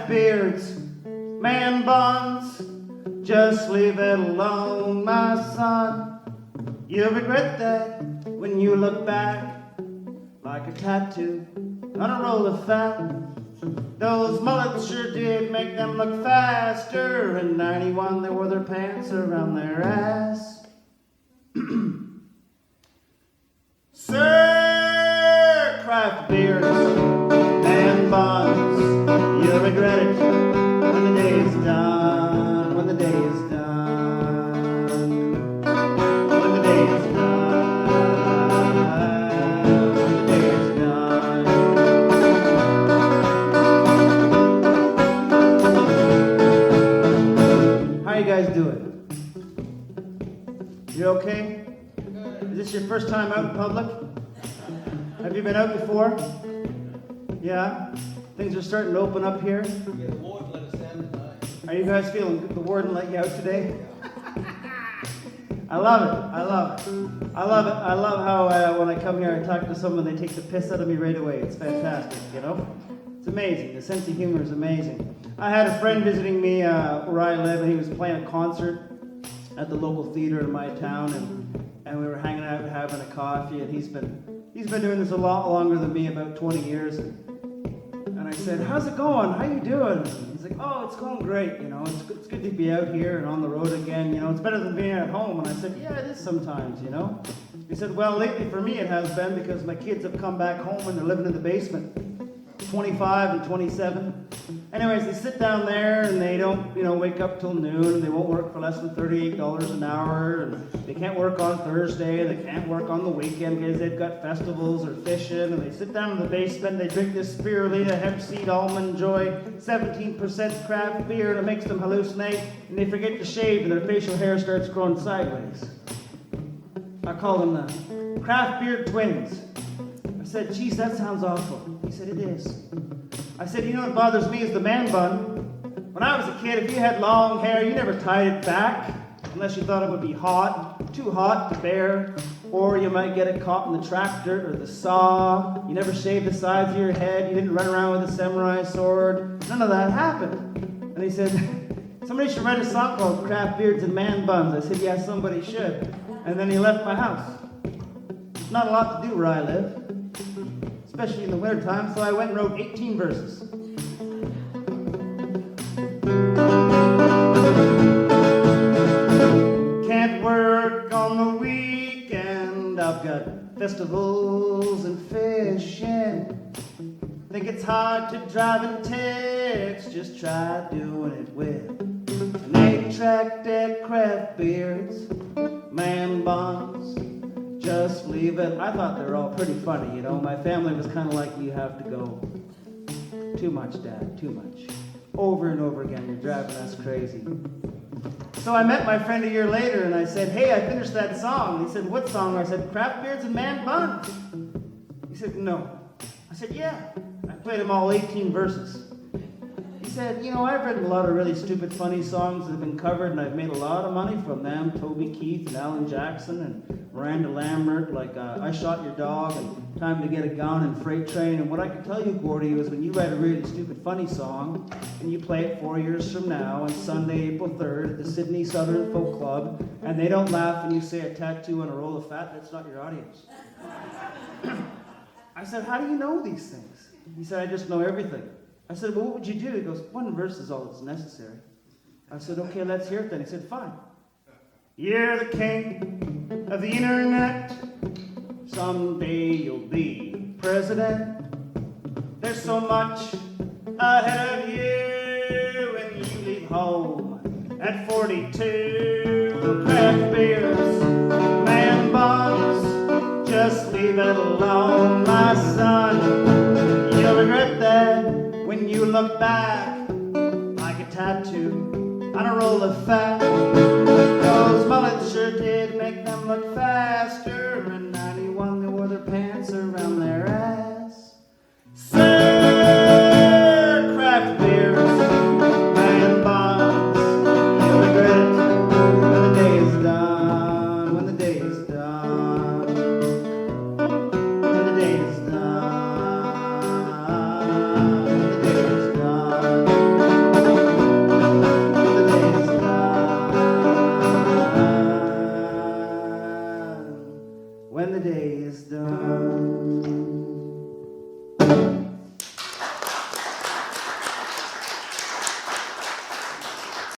craft beards, man buns, just leave it alone, my son. You'll regret that when you look back, like a tattoo on a roll of fat. Those mullets sure did make them look faster. In 91 they wore their pants around their ass. Sir, craft beards and buns, you'll regret it when the day is done, when the day is done, when the day is done, when the day is done. How you guys doing? You okay? Is this your first time out in public? Have you been out before? Yeah? Things are starting to open up here. Yeah, the warden let us in tonight. Are you guys feeling good? The warden let you out today? I love it. I love it. I love it. I love how when I come here I talk to someone, they take the piss out of me right away. It's fantastic, you know? It's amazing. The sense of humor is amazing. I had a friend visiting me where I live, and he was playing a concert at the local theater in my town, and we were hanging out having a coffee, and he's been doing this a lot longer than me, about 20 years. And I said, "How's it going? How you doing?" He's like, "Oh, it's going great. You know, it's good to be out here and on the road again. You know, it's better than being at home." And I said, "Yeah, it is sometimes, you know." He said, "Well, lately for me it has been because my kids have come back home and they're living in the basement, 25 and 27. Anyways, they sit down there and they don't, wake up till noon, and they won't work for less than $38 an hour, and they can't work on Thursday, they can't work on the weekend because they've got festivals or fishing, and they sit down in the basement, they drink this spirulina hemp seed almond joy 17% craft beer, and it makes them hallucinate, and they forget to shave and their facial hair starts growing sideways. I call them the craft beer twins." I said, "Geez, that sounds awful." He said, "It is." I said, "You know what bothers me is the man bun. When I was a kid, if you had long hair, you never tied it back unless you thought it would be too hot to bear, or you might get it caught in the tractor or the saw. You never shaved the sides of your head. You didn't run around with a samurai sword. None of that happened." And he said, "Somebody should write a song called Craft Beards and Man Buns." I said, "Yeah, somebody should." And then he left my house. There's not a lot to do where I live, especially in the wintertime, so I went and wrote 18 verses. Can't work on the weekend, I've got festivals and fishing. Think it's hard to drive in text, just try doing it with an 8-track deck, craft beards, man buns. Just leave it. I thought they were all pretty funny, My family was kind of like, "You have to go. Too much, Dad, too much. Over and over again, you're driving us crazy." So I met my friend a year later, and I said, "Hey, I finished that song." He said, "What song?" I said, "Craft Beards and Man Buns." He said, "No." I said, "Yeah." I played him all 18 verses. He said, "I've written a lot of really stupid, funny songs that have been covered, and I've made a lot of money from them. Toby Keith and Alan Jackson and Miranda Lambert, like I Shot Your Dog and Time to Get a Gun and Freight Train. And what I can tell you, Gordie, is when you write a really stupid, funny song and you play it 4 years from now on Sunday, April 3rd at the Sydney Southern Folk Club, and they don't laugh and you say a tattoo on a roll of fat, that's not your audience." I said, "How do you know these things?" He said, "I just know everything." I said, "Well, what would you do?" He goes, "One verse is all that's necessary." I said, "Okay, let's hear it then." He said, "Fine. You're the king of the internet. Someday you'll be president. There's so much ahead of you when you leave home at 42. Craft beers, man buns, just leave it alone, my son. You'll regret that when you look back, like a tattoo on a roll of fat. Those mullets sure did make them look faster. In 91 they wore their pants around their ass. Sir, craft beers, man buns, you'll regret it when the day is done, when the day is done, when the day is done, when the day is done. when the day is done.